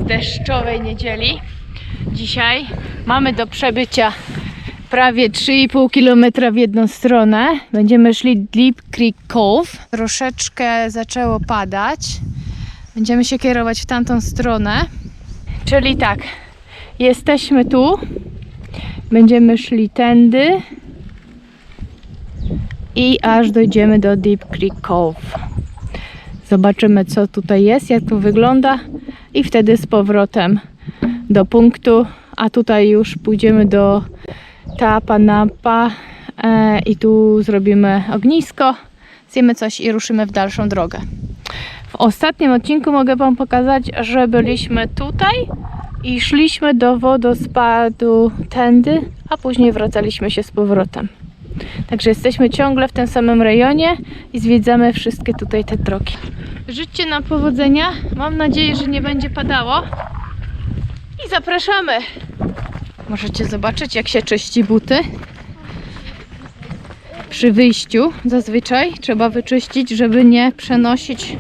deszczowej niedzieli. Dzisiaj mamy do przebycia prawie 3,5 km w jedną stronę. Będziemy szli Deep Creek Cove. Troszeczkę zaczęło padać. Będziemy się kierować w tamtą stronę. Czyli tak, jesteśmy tu. Będziemy szli tędy i aż dojdziemy do Deep Creek Cove. Zobaczymy, co tutaj jest, jak to wygląda i wtedy z powrotem do punktu, a tutaj już pójdziemy do Tapa Napa i tu zrobimy ognisko, zjemy coś i ruszymy w dalszą drogę. W ostatnim odcinku mogę Wam pokazać, że byliśmy tutaj i szliśmy do wodospadu tędy, a później wracaliśmy się z powrotem. Także jesteśmy ciągle w tym samym rejonie i zwiedzamy wszystkie tutaj te drogi. Życzcie nam powodzenia. Mam nadzieję, że nie będzie padało. I zapraszamy. Możecie zobaczyć, jak się czyści buty. Przy wyjściu zazwyczaj trzeba wyczyścić, żeby nie przenosić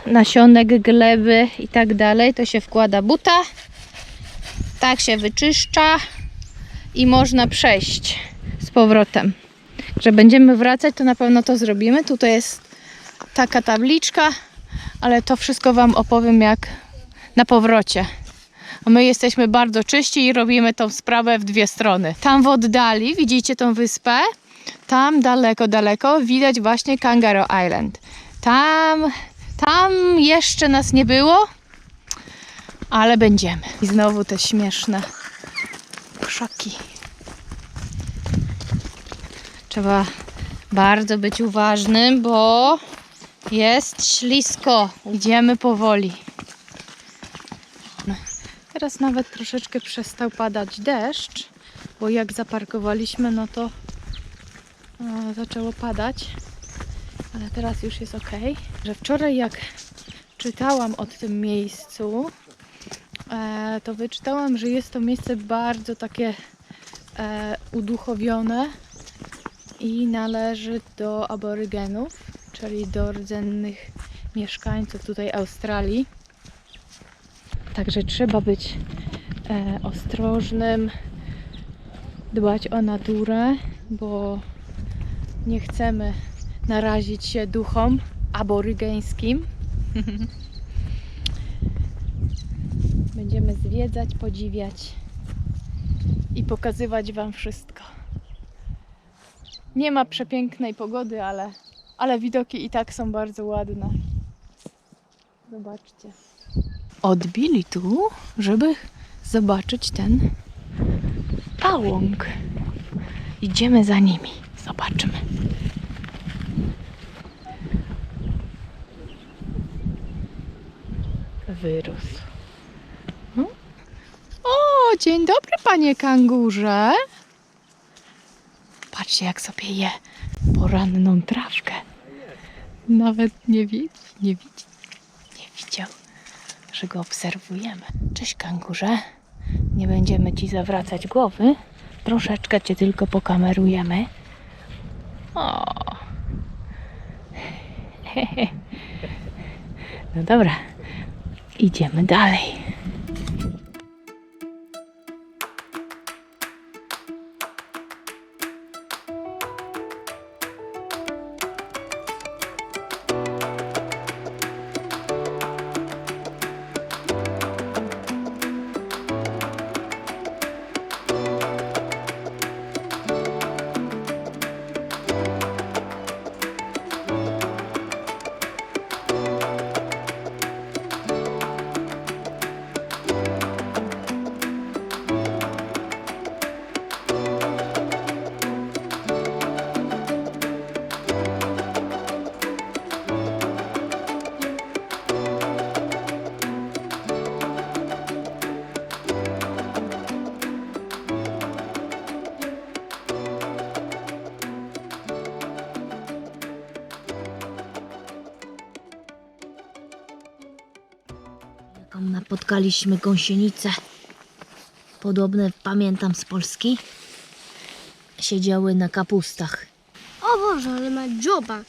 nasionek, gleby i tak dalej. To się wkłada buta. Tak się wyczyszcza. I można przejść z powrotem. Że będziemy wracać, to na pewno to zrobimy. Tutaj jest taka tabliczka, ale to wszystko Wam opowiem jak na powrocie. A my jesteśmy bardzo czyści i robimy tą sprawę w dwie strony. Tam w oddali widzicie tą wyspę. Tam daleko, daleko widać właśnie Kangaroo Island. Tam jeszcze nas nie było, ale będziemy. I znowu te śmieszne krzaki. Trzeba bardzo być uważnym, bo jest ślisko. Idziemy powoli. Teraz nawet troszeczkę przestał padać deszcz, bo jak zaparkowaliśmy, no to zaczęło padać. Ale teraz już jest ok. Że wczoraj jak czytałam o tym miejscu, to wyczytałam, że jest to miejsce bardzo takie uduchowione i należy do aborygenów, czyli do rdzennych mieszkańców tutaj Australii. Także trzeba być ostrożnym, dbać o naturę, bo nie chcemy narazić się duchom aborygeńskim. Będziemy zwiedzać, podziwiać i pokazywać Wam wszystko. Nie ma przepięknej pogody, ale widoki i tak są bardzo ładne. Zobaczcie. Odbili tu, żeby zobaczyć ten pałąk. Idziemy za nimi. Zobaczymy. Wyrósł. O, dzień dobry, panie kangurze. Patrzcie, jak sobie je poranną trawkę. Nawet nie widział, że go obserwujemy. Cześć, kangurze. Nie będziemy ci zawracać głowy. Troszeczkę cię tylko pokamerujemy. O. No dobra, idziemy dalej. Tam napotkaliśmy gąsienice. Podobne, pamiętam, z Polski. Siedziały na kapustach. O Boże, ale ma dziobak.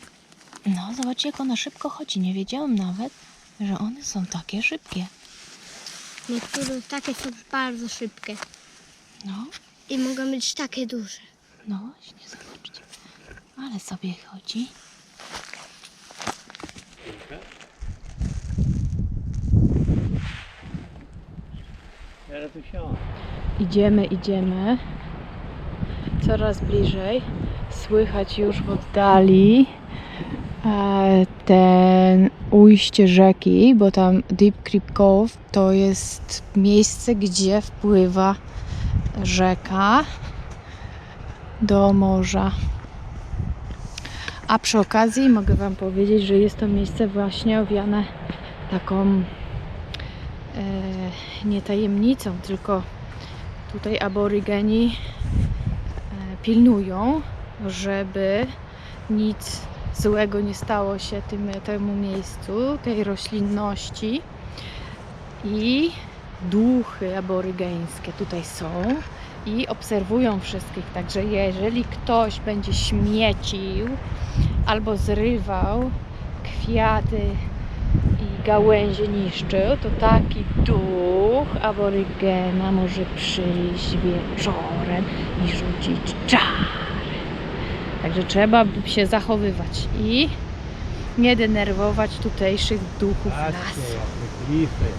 No, zobaczcie, jak ona szybko chodzi. Nie wiedziałam nawet, że one są takie szybkie. Niektóre takie są bardzo szybkie No, i mogą być takie duże. no właśnie, zobaczcie. Ale sobie chodzi. Idziemy. Coraz bliżej. Słychać już w oddali ten ujście rzeki, bo tam Deep Creek Cove to jest miejsce, gdzie wpływa rzeka do morza. A przy okazji mogę Wam powiedzieć, że jest to miejsce właśnie owiane taką nie tajemnicą, tylko tutaj aborygeni pilnują, żeby nic złego nie stało się temu miejscu, tej roślinności, i duchy aborygeńskie tutaj są i obserwują wszystkich. Także jeżeli ktoś będzie śmiecił albo zrywał kwiaty i gałęzie niszczył, to taki duch aborygena może przyjść wieczorem i rzucić czary. Także trzeba się zachowywać i nie denerwować tutejszych duchów lasu.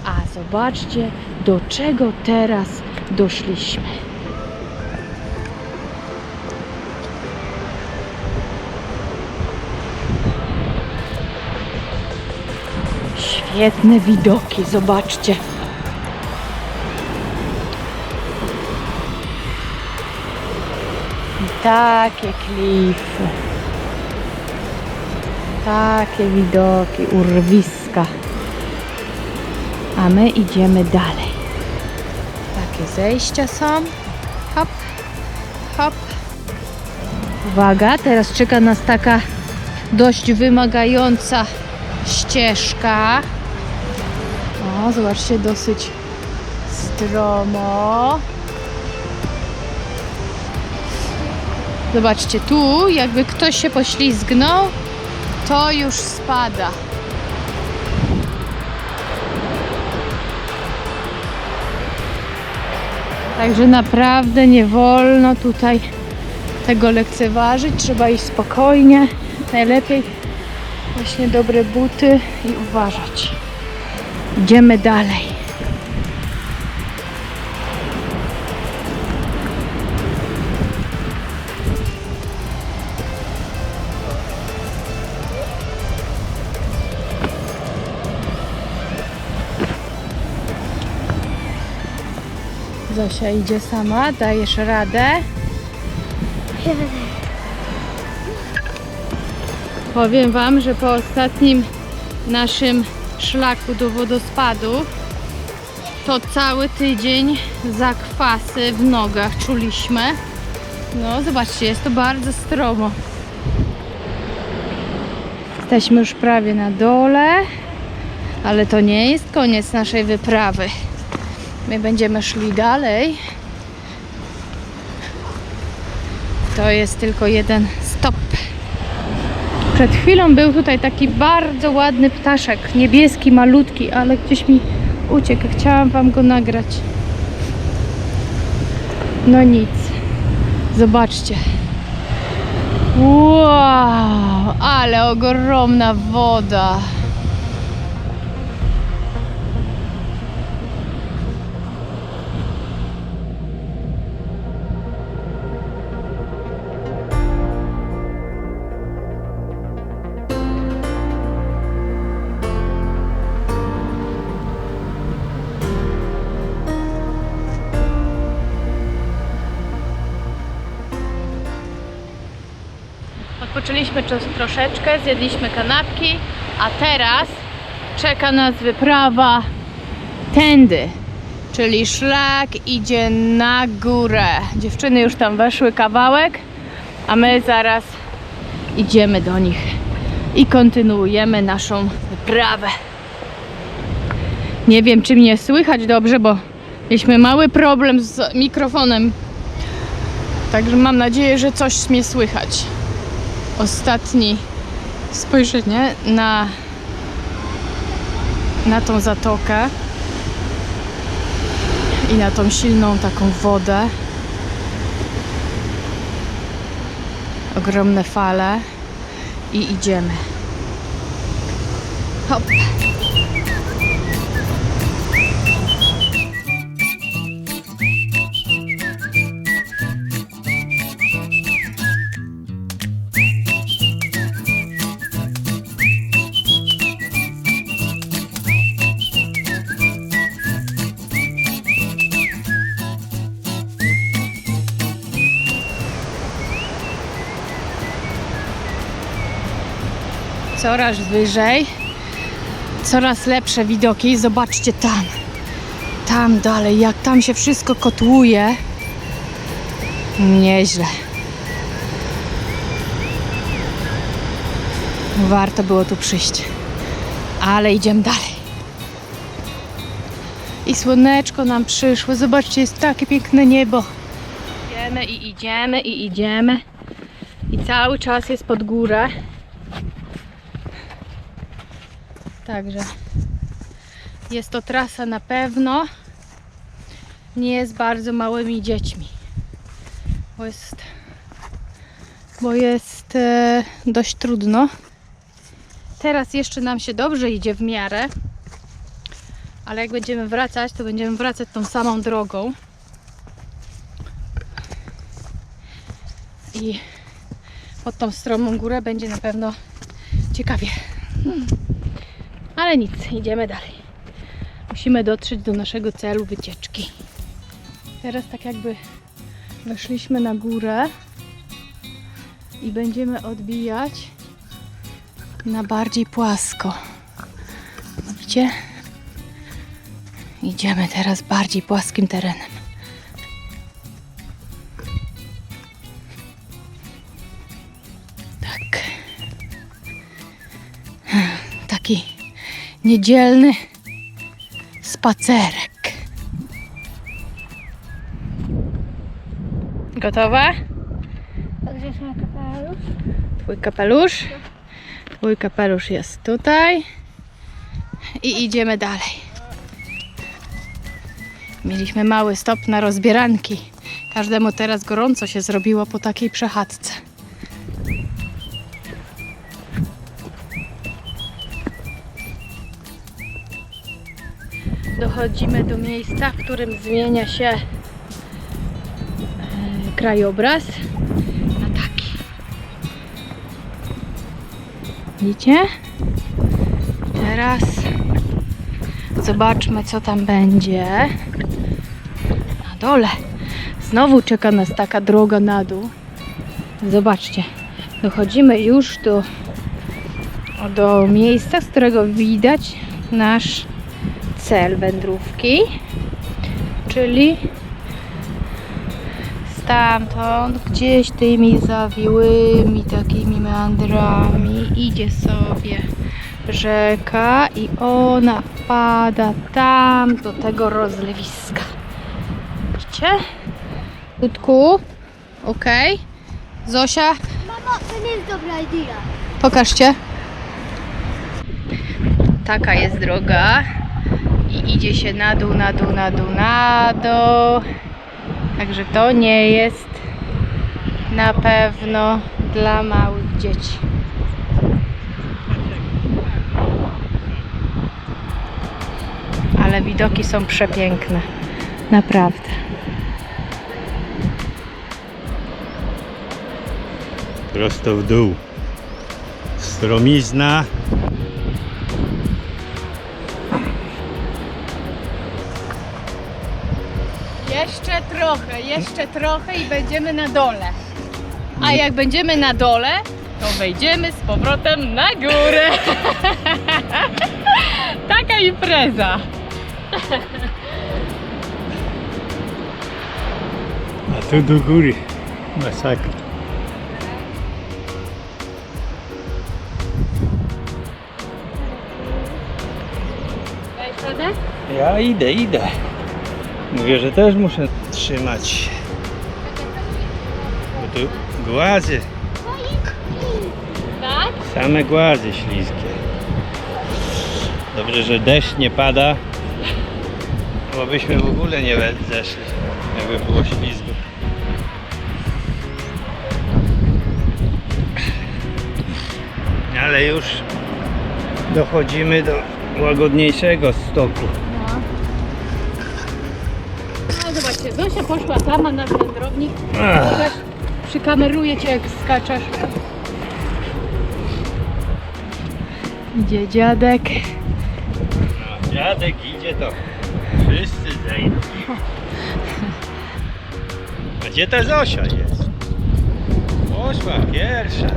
A zobaczcie, do czego teraz doszliśmy. Świetne widoki, zobaczcie. I takie klify. Takie widoki, urwiska. A my idziemy dalej. Takie zejścia są. Hop, hop. Uwaga, teraz czeka nas taka dość wymagająca ścieżka. O, zobaczcie, dosyć stromo. Zobaczcie, tu jakby ktoś się poślizgnął, to już spada. Także naprawdę nie wolno tutaj tego lekceważyć. Trzeba iść spokojnie. Najlepiej właśnie dobre buty i uważać. Idziemy dalej. Zosia idzie sama, dajesz radę. Powiem Wam, że po ostatnim naszym szlaku do wodospadu to cały tydzień zakwasy w nogach czuliśmy. No zobaczcie, jest to bardzo stromo. Jesteśmy już prawie na dole, ale to nie jest koniec naszej wyprawy. My będziemy szli dalej. To jest tylko jeden stop. Przed chwilą był tutaj taki bardzo ładny ptaszek, niebieski, malutki, ale gdzieś mi uciekł. Chciałam Wam go nagrać. No nic. Zobaczcie. Wow, ale ogromna woda. Odpoczęliśmy troszeczkę, zjedliśmy kanapki, a teraz czeka nas wyprawa tędy, czyli szlak idzie na górę. Dziewczyny już tam weszły kawałek, a my zaraz idziemy do nich i kontynuujemy naszą wyprawę. Nie wiem, czy mnie słychać dobrze, bo mieliśmy mały problem z mikrofonem, także mam nadzieję, że coś mnie słychać. Ostatnie spojrzenie na na tą zatokę i na tą silną taką wodę. Ogromne fale i idziemy. Hop. Coraz wyżej, coraz lepsze widoki. Zobaczcie tam, tam dalej, jak tam się wszystko kotłuje. Nieźle. Warto było tu przyjść, ale idziemy dalej. I słoneczko nam przyszło. Zobaczcie, jest takie piękne niebo. Idziemy i idziemy i idziemy. I cały czas jest pod górę. Także jest to trasa na pewno nie jest bardzo małymi dziećmi, bo jest dość trudno. Teraz jeszcze nam się dobrze idzie w miarę, ale jak będziemy wracać, to będziemy wracać tą samą drogą i pod tą stromą górę będzie na pewno ciekawie. Ale nic, idziemy dalej. Musimy dotrzeć do naszego celu wycieczki. Teraz tak jakby weszliśmy na górę i będziemy odbijać na bardziej płasko. Widzicie? Idziemy teraz bardziej płaskim terenem. Tak. Taki niedzielny spacerek. Gotowa? Także mój kapelusz. Twój kapelusz? Twój kapelusz jest tutaj. I idziemy dalej. Mieliśmy mały stop na rozbieranki. Każdemu teraz gorąco się zrobiło po takiej przechadzce. Dochodzimy do miejsca, w którym zmienia się krajobraz na taki. Widzicie? Teraz zobaczmy, co tam będzie. Na dole znowu czeka nas taka droga na dół. Zobaczcie, dochodzimy już do miejsca, z którego widać nasz cel wędrówki, czyli stamtąd gdzieś tymi zawiłymi takimi meandrami idzie sobie rzeka i ona wpada tam do tego rozlewiska. Widzicie? Krótku, ok. Zosia, Mamo, to nie jest dobra idea. pokażcie. Taka jest droga i idzie się na dół, na dół, na dół, na dół. Także to nie jest na pewno dla małych dzieci. Ale widoki są przepiękne. Naprawdę. Prosto w dół. Stromizna. Jeszcze trochę i będziemy na dole. A jak będziemy na dole, to wejdziemy z powrotem na górę. Taka impreza. A tu do góry. Masakra. Dajesz radę? Ja idę. Mówię, że też muszę trzymać. Bo tu głazy. Tak? Same głazy śliskie. Dobrze, że deszcz nie pada, bo byśmy w ogóle nie zeszli, jakby było ślizgo. Ale już dochodzimy do łagodniejszego stoku. No zobaczcie, Zosia poszła sama na wędrownik. Ach, Przykameruję cię jak skaczesz. Idzie dziadek. no, dziadek idzie, to wszyscy zejdą. A gdzie ta Zosia jest? Poszła pierwsza.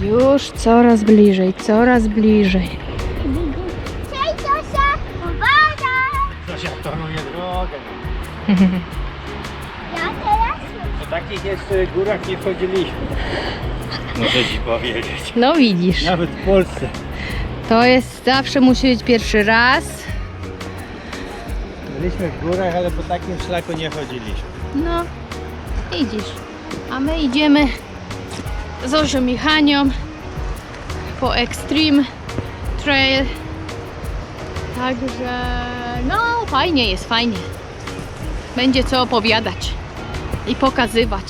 Już coraz bliżej, coraz bliżej. Cześć Zosia! Uwaga! Zosia toruje drogę. Ja teraz Po takich jeszcze górach nie wchodziliśmy. Muszę ci powiedzieć. No widzisz, Nawet w Polsce. to jest, zawsze musi być pierwszy raz. Byliśmy w górach, ale po takim szlaku nie chodziliśmy. No, widzisz. A my idziemy z Zosią i Hanią po Extreme Trail. Także, no fajnie jest, fajnie. Będzie co opowiadać i pokazywać.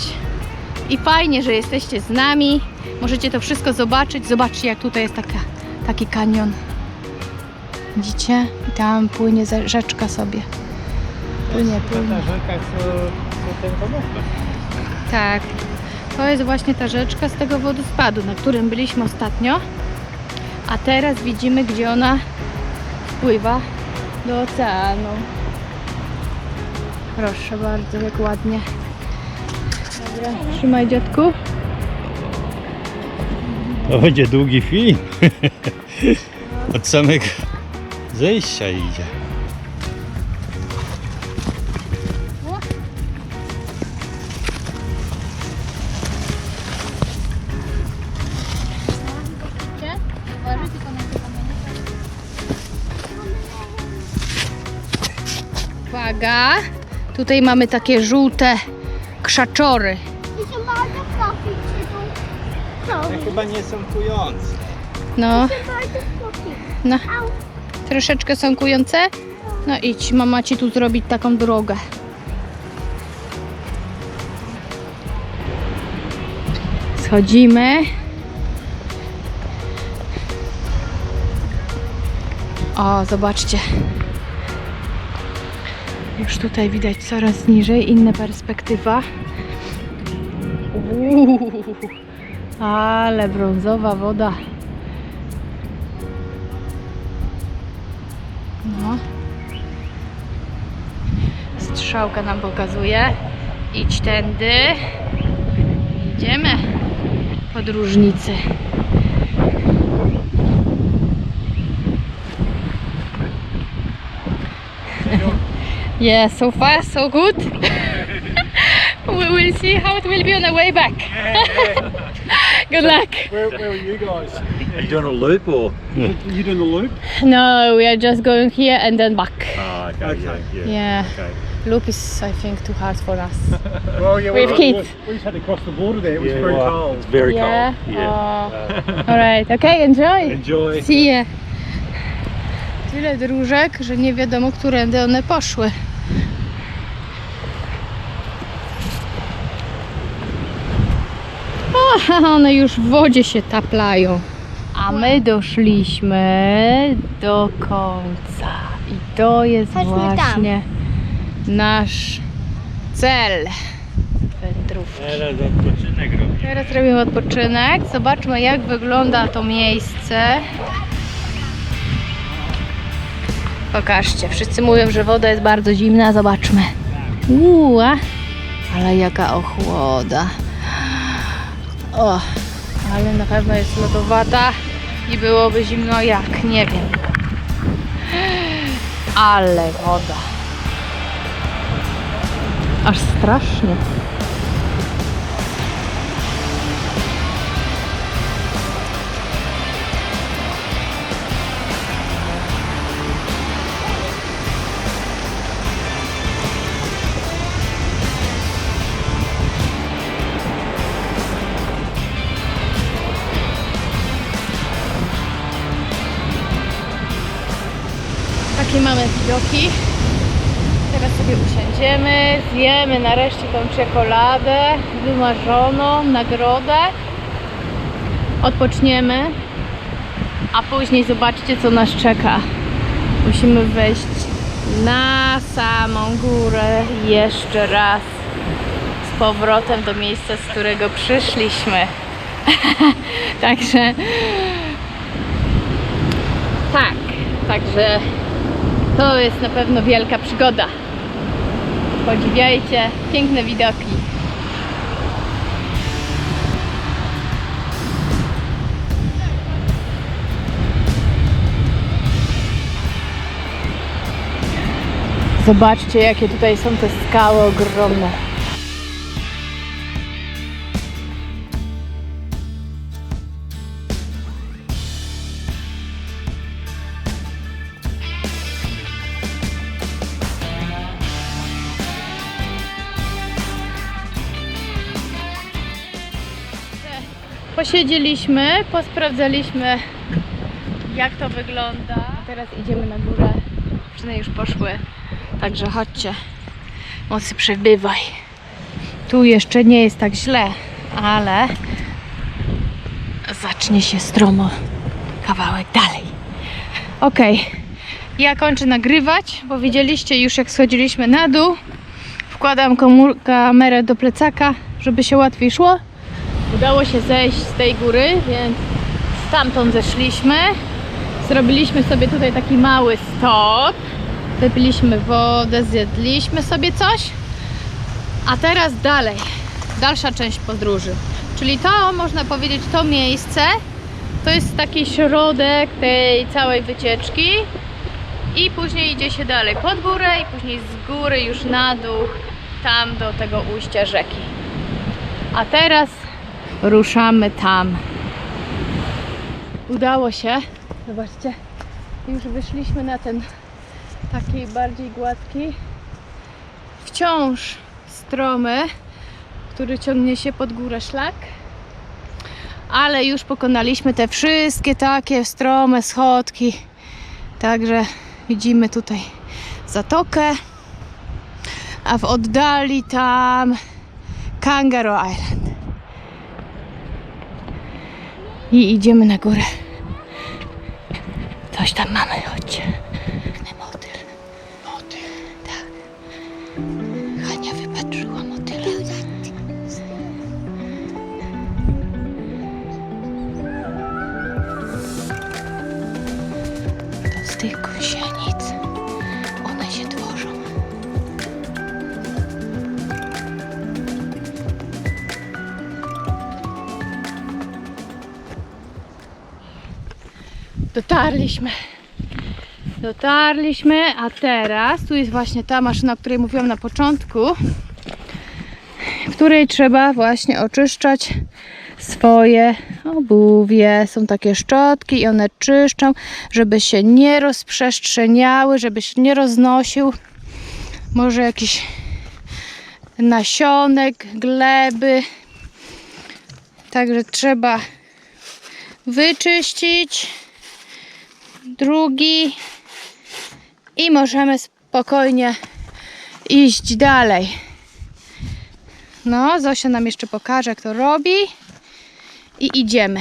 I fajnie, że jesteście z nami. Możecie to wszystko zobaczyć. Zobaczcie, jak tutaj jest taki kanion. Widzicie? I tam płynie rzeczka sobie. Płynie. Na rzekach są ten wodospad. Tak, to jest właśnie ta rzeczka z tego wodospadu, na którym byliśmy ostatnio. A teraz widzimy, gdzie ona wpływa do oceanu. Proszę bardzo, jak ładnie. Dobra, trzymaj dziadku. To będzie długi film. Od samego zejścia idzie. Uwaga, tutaj mamy takie żółte krzaczory. I się bardzo trafić, czy tu One chyba nie są kujące. No, bardzo trafić. no, Au. troszeczkę są kujące. No idź, mama ci tu zrobić taką drogę. Schodzimy. O, zobaczcie. Już tutaj widać coraz niżej, inna perspektywa. Ale brązowa woda. No. Strzałka nam pokazuje. Idź tędy. Idziemy. Podróżnicy. Yeah, so far so good. We will see how it will be on the way back. Good luck. Where are you guys? Are you doing a loop or? You doing the loop? No, we are just going here and then back. Ah, okay, yeah. Yeah. Okay. Loop is, I think, too hard for us. Well, yeah, With kids. we just had to cross the border there. It was very well, cold. it's very Yeah. cold. Yeah. Oh. All right. Okay. Enjoy. Enjoy. See ya. Tyle dróżek, że nie wiadomo, którędy one poszły. O, one już w wodzie się taplają. A my doszliśmy do końca. I to jest Chodźmy właśnie nasz cel wędrówki. Teraz odpoczynek robimy. Teraz robimy odpoczynek. Zobaczmy, jak wygląda to miejsce. Pokażcie. Wszyscy mówią, że woda jest bardzo zimna. Zobaczmy. Ale jaka ochłoda. O, ale na pewno jest lodowata i byłoby zimno jak, nie wiem. Ale woda. Aż strasznie. Takie mamy widoki. Teraz sobie usiądziemy, zjemy nareszcie tą czekoladę, wymarzoną nagrodę. Odpoczniemy, a później zobaczcie, co nas czeka. Musimy wejść na samą górę jeszcze raz z powrotem do miejsca, z którego przyszliśmy. Także to jest na pewno wielka przygoda. Podziwiajcie piękne widoki. Zobaczcie, jakie tutaj są te skały ogromne. Posiedzieliśmy, posprawdzaliśmy, jak to wygląda. Teraz idziemy na górę. Dziewczyny już poszły, także chodźcie. Mocy, przebywaj. Tu jeszcze nie jest tak źle, ale zacznie się stromo kawałek dalej. Ok, ja kończę nagrywać, bo widzieliście już, jak schodziliśmy na dół. Wkładam kamerę do plecaka, żeby się łatwiej szło. Udało się zejść z tej góry, więc stamtąd zeszliśmy. Zrobiliśmy sobie tutaj taki mały stop. Wypiliśmy wodę, zjedliśmy sobie coś. A teraz dalej, dalsza część podróży. Czyli to, można powiedzieć, to miejsce to jest taki środek tej całej wycieczki. I później idzie się dalej pod górę i później z góry już na dół, tam do tego ujścia rzeki. A teraz ruszamy tam. Udało się. Zobaczcie, już wyszliśmy na ten taki bardziej gładki, wciąż stromy, który ciągnie się pod górę szlak. Ale już pokonaliśmy te wszystkie takie strome schodki. Także widzimy tutaj zatokę, a w oddali tam Kangaroo Island. I idziemy na górę. Coś tam mamy, chodźcie. Motyl. Motyl. Tak. Hania wypatrzyła motyla. To z tych gąsienic. One się tworzą. Dotarliśmy, a teraz tu jest właśnie ta maszyna, o której mówiłam na początku, w której trzeba właśnie oczyszczać swoje obuwie. Są takie szczotki i one czyszczą, żeby się nie rozprzestrzeniały, żeby się nie roznosił może jakiś nasionek, gleby. Także trzeba wyczyścić. Drugi i możemy spokojnie iść dalej. No, Zosia nam jeszcze pokaże, jak to robi i idziemy.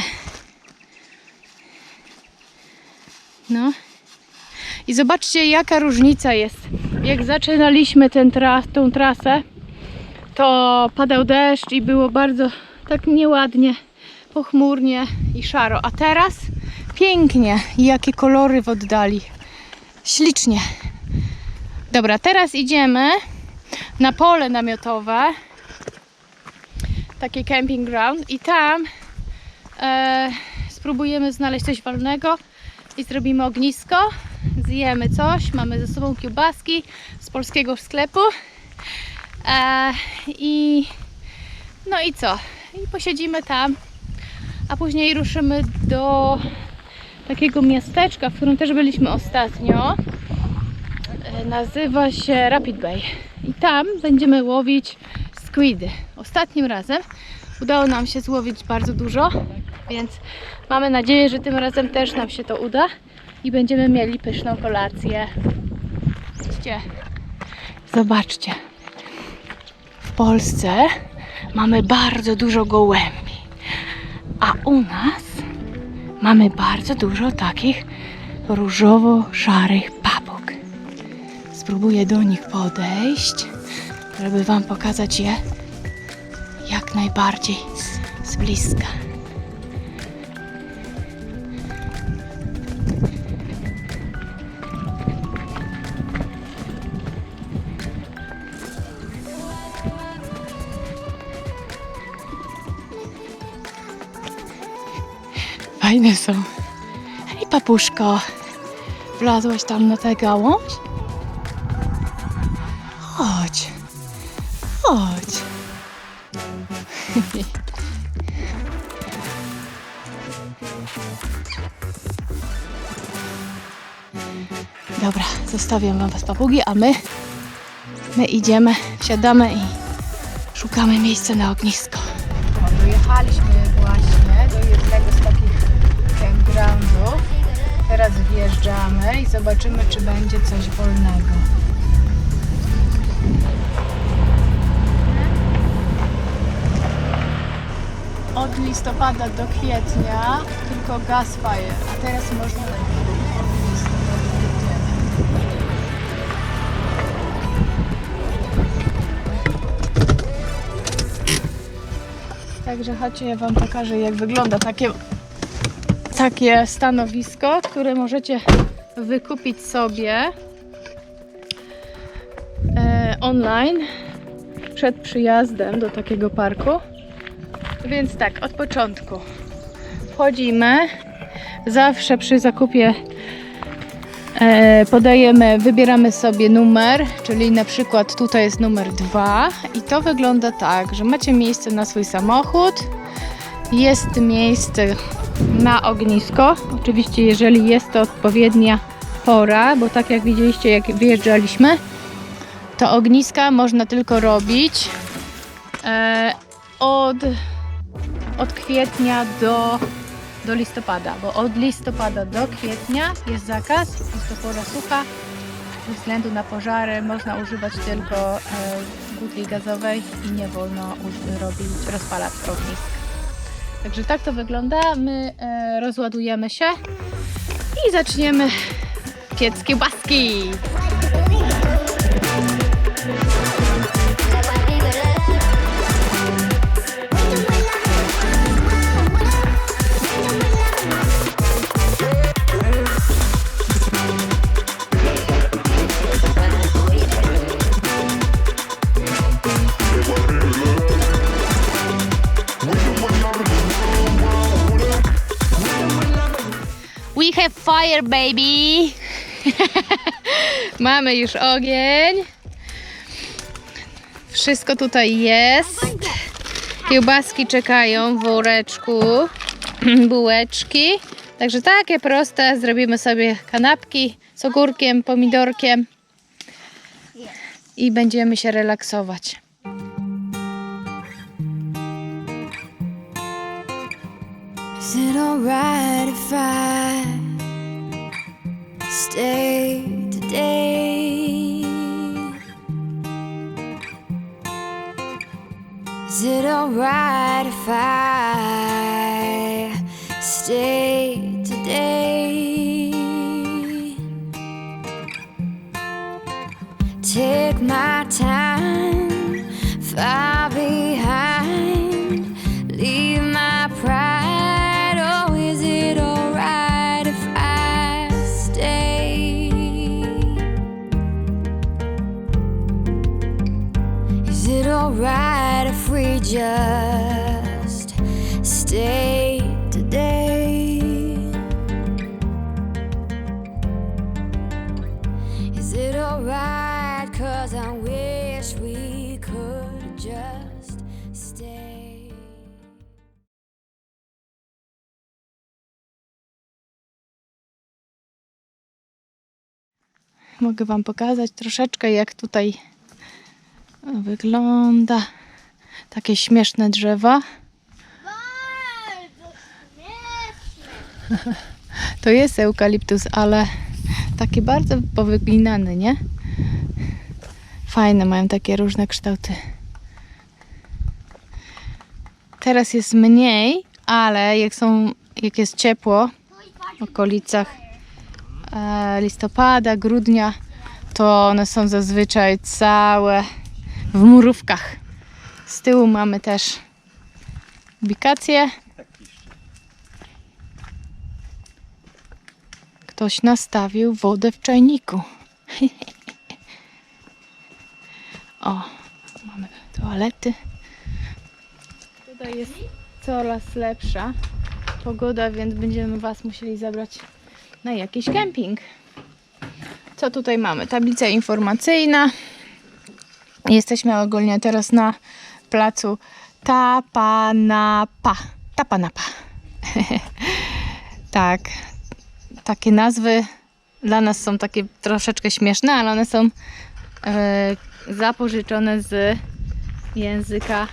No i zobaczcie, jaka różnica jest. Jak zaczynaliśmy tą trasę, to padał deszcz i było bardzo tak nieładnie, pochmurnie i szaro, a teraz pięknie, jakie kolory w oddali. Ślicznie. Dobra, teraz idziemy na pole namiotowe. Taki camping ground. I tam spróbujemy znaleźć coś wolnego i zrobimy ognisko. Zjemy coś. Mamy ze sobą kiełbaski z polskiego sklepu. No i co? I posiedzimy tam, a później ruszymy do takiego miasteczka, w którym też byliśmy ostatnio. Nazywa się Rapid Bay. I tam będziemy łowić squidy. Ostatnim razem udało nam się złowić bardzo dużo, więc mamy nadzieję, że tym razem też nam się to uda i będziemy mieli pyszną kolację. Widzicie? Zobaczcie. W Polsce mamy bardzo dużo gołębi, a u nas mamy bardzo dużo takich różowo-szarych papug. Spróbuję do nich podejść, żeby Wam pokazać je jak najbardziej z bliska. Fajne są. Hej, papuszko. Wlazłaś tam na tę gałąź? Chodź. Chodź. Dobra, zostawiam Wam was papugi, a my idziemy, siadamy i szukamy miejsca na ognisko. Dojechaliśmy właśnie do jednego z takich campgroundów. Teraz wjeżdżamy i zobaczymy, czy będzie coś wolnego. Od listopada do kwietnia tylko gas fire, a teraz można Także chodźcie, ja Wam pokażę, jak wygląda takie stanowisko, które możecie wykupić sobie online przed przyjazdem do takiego parku. Więc tak, od początku wchodzimy. Zawsze przy zakupie wybieramy sobie numer, czyli na przykład tutaj jest numer 2 i to wygląda tak, że macie miejsce na swój samochód, jest miejsce na ognisko, oczywiście jeżeli jest to odpowiednia pora, bo tak jak widzieliście, jak wyjeżdżaliśmy, to ogniska można tylko robić od kwietnia do listopada, bo od listopada do kwietnia jest zakaz, jest to pora sucha, ze względu na pożary można używać tylko butli gazowej i nie wolno rozpalać ognisk. Także tak to wygląda, my rozładujemy się i zaczniemy piec kiełbaski. We have fire, baby! Mamy już ogień. Wszystko tutaj jest. Kiełbaski czekają w woreczku. Bułeczki. Także takie proste. Zrobimy sobie kanapki z ogórkiem, pomidorkiem. I będziemy się relaksować. Is it alright if I stay today? Is it alright if I stay today? Take my time, far behind, leave my pride. Is it alright if I stay? Is it alright if we just stay today? Is it alright 'cause I wish we could? Mogę Wam pokazać troszeczkę, jak tutaj wygląda. Takie śmieszne drzewa. Bardzo śmieszne. To jest eukaliptus, ale taki bardzo powyglinany, nie? Fajne, mają takie różne kształty. Teraz jest mniej, ale jak jest ciepło w okolicach listopada, grudnia, to one są zazwyczaj całe w murówkach. Z tyłu mamy też ubikację. Ktoś nastawił wodę w czajniku. O, mamy toalety. Tutaj jest coraz lepsza pogoda, więc będziemy Was musieli zabrać na jakiś kemping. Co tutaj mamy? Tablica informacyjna. Jesteśmy ogólnie teraz na placu Tapanapa. Tapanapa. Tak. Takie nazwy dla nas są takie troszeczkę śmieszne, ale one są zapożyczone z języka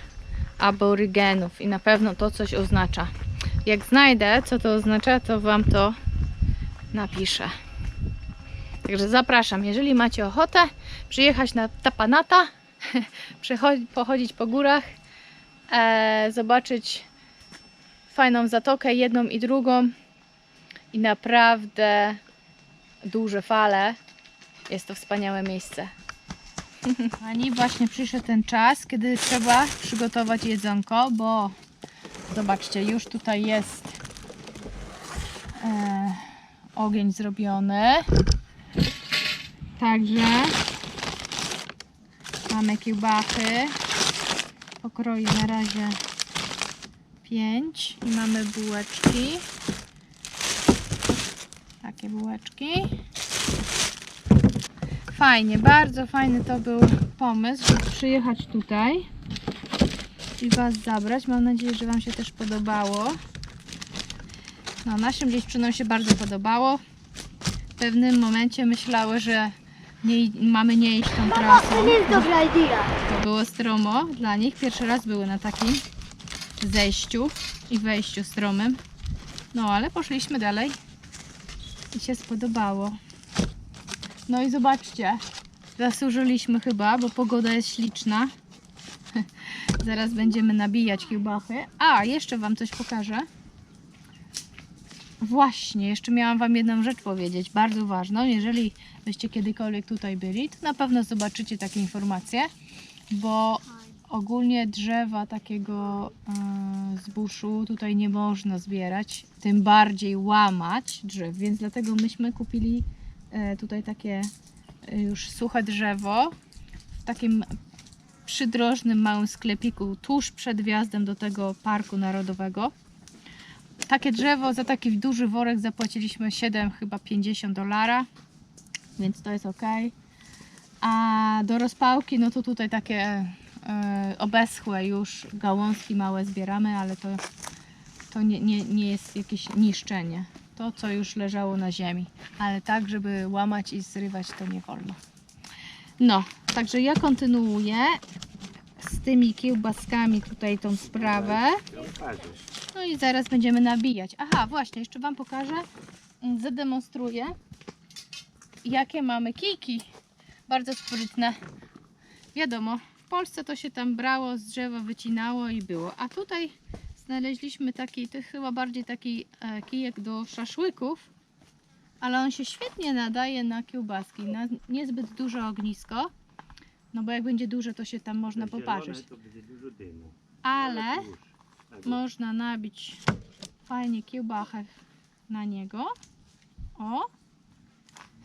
aborygenów i na pewno to coś oznacza. Jak znajdę, co to oznacza, to Wam to napiszę. Także zapraszam, jeżeli macie ochotę przyjechać na Tapanata, pochodzić po górach, zobaczyć fajną zatokę, jedną i drugą i naprawdę duże fale. Jest to wspaniałe miejsce. Ani właśnie przyszedł ten czas, kiedy trzeba przygotować jedzonko, bo zobaczcie, już tutaj jest ogień zrobiony. Także mamy kiełbachy. Pokroję na razie 5 i mamy bułeczki. Takie bułeczki. Fajnie, bardzo fajny to był pomysł, żeby przyjechać tutaj i Was zabrać. Mam nadzieję, że Wam się też podobało. No, naszym dziewczynom się bardzo podobało. W pewnym momencie myślały, że mamy nie iść tą trasą. To nie jest dobra idea. To było stromo dla nich. Pierwszy raz były na takim zejściu i wejściu stromym. No, ale poszliśmy dalej i się spodobało. No i zobaczcie, zasłużyliśmy chyba, bo pogoda jest śliczna. Zaraz będziemy nabijać kiełbachy. A, jeszcze Wam coś pokażę. Właśnie, jeszcze miałam Wam jedną rzecz powiedzieć, bardzo ważną. Jeżeli byście kiedykolwiek tutaj byli, to na pewno zobaczycie takie informacje, bo ogólnie drzewa takiego zbuszu tutaj nie można zbierać, tym bardziej łamać drzew, więc dlatego myśmy kupili tutaj takie już suche drzewo w takim przydrożnym małym sklepiku tuż przed wjazdem do tego parku narodowego. Takie drzewo za taki duży worek zapłaciliśmy $7,50, więc to jest ok. A do rozpałki, no to tutaj takie obeschłe już gałązki małe zbieramy, ale to nie jest jakieś niszczenie. To, co już leżało na ziemi. Ale tak, żeby łamać i zrywać, to nie wolno. No, także ja kontynuuję z tymi kiełbaskami tutaj tą sprawę. No i zaraz będziemy nabijać. Aha, właśnie, jeszcze Wam pokażę, zademonstruję, jakie mamy kijki. Bardzo sprytne. Wiadomo, w Polsce to się tam brało, z drzewa wycinało i było. A tutaj znaleźliśmy taki, to chyba bardziej taki kijek do szaszłyków, ale on się świetnie nadaje na kiełbaski, na niezbyt duże ognisko. No bo jak będzie duże, to się tam można poparzyć. Ale można nabić fajnie kiełbachę na niego. O!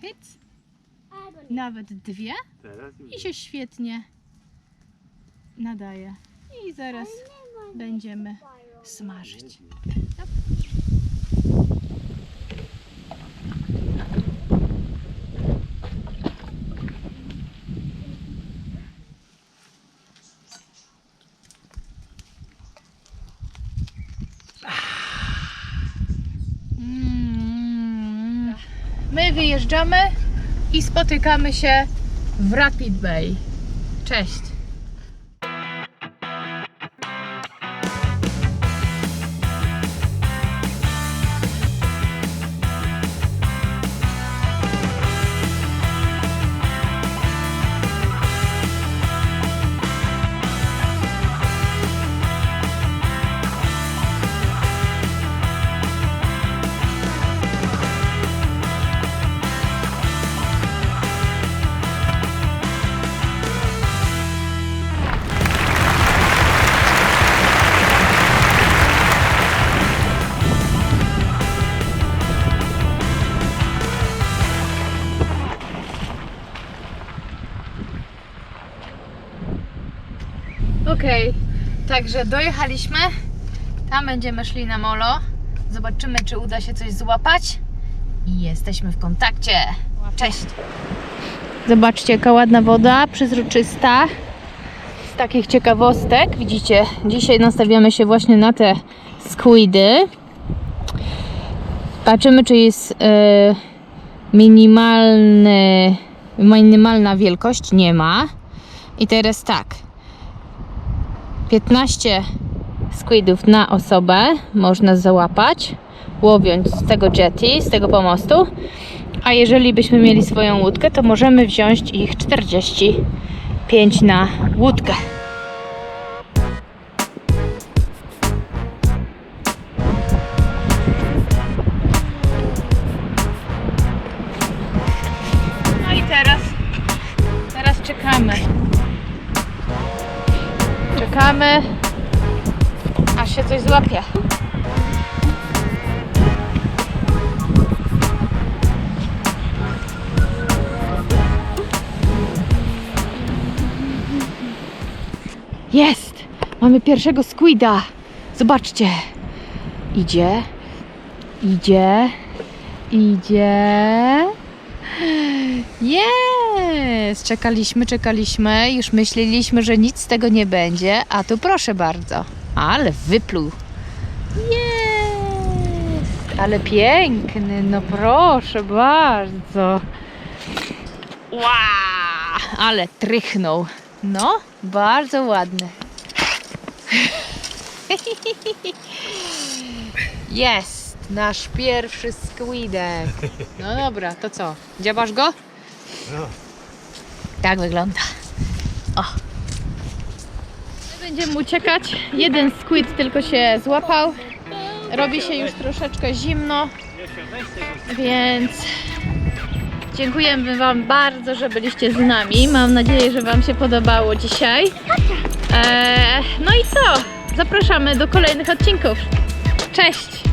Hyc. Nawet dwie. I się świetnie nadaje. I zaraz będziemy smażyć. My wyjeżdżamy i spotykamy się w Rapid Bay. Cześć! Okej, także dojechaliśmy. Tam będziemy szli na molo. Zobaczymy, czy uda się coś złapać. I jesteśmy w kontakcie. Cześć! Zobaczcie, jaka ładna woda, przezroczysta. Z takich ciekawostek, widzicie, dzisiaj nastawiamy się właśnie na te squidy. Patrzymy, czy jest minimalna wielkość. Nie ma. I teraz tak. 15 squidów na osobę można załapać, łowiąc z tego jetty, z tego pomostu. A jeżeli byśmy mieli swoją łódkę, to możemy wziąć ich 45 na łódkę. No i teraz czekamy. Czekamy, aż się coś złapie. Jest! Mamy pierwszego squida. Zobaczcie. Idzie. Jest! Czekaliśmy. Już myśleliśmy, że nic z tego nie będzie. A tu proszę bardzo. Ale wypluł. Jest! Ale piękny. No proszę bardzo. Wow! Ale trychnął. No, bardzo ładny. Jest nasz pierwszy squidek. No dobra, to co? Dziabasz go? No. Tak wygląda. O. Będziemy uciekać. Jeden squid tylko się złapał. Robi się już troszeczkę zimno, więc dziękujemy Wam bardzo, że byliście z nami. Mam nadzieję, że Wam się podobało dzisiaj. No i co? Zapraszamy do kolejnych odcinków. Cześć!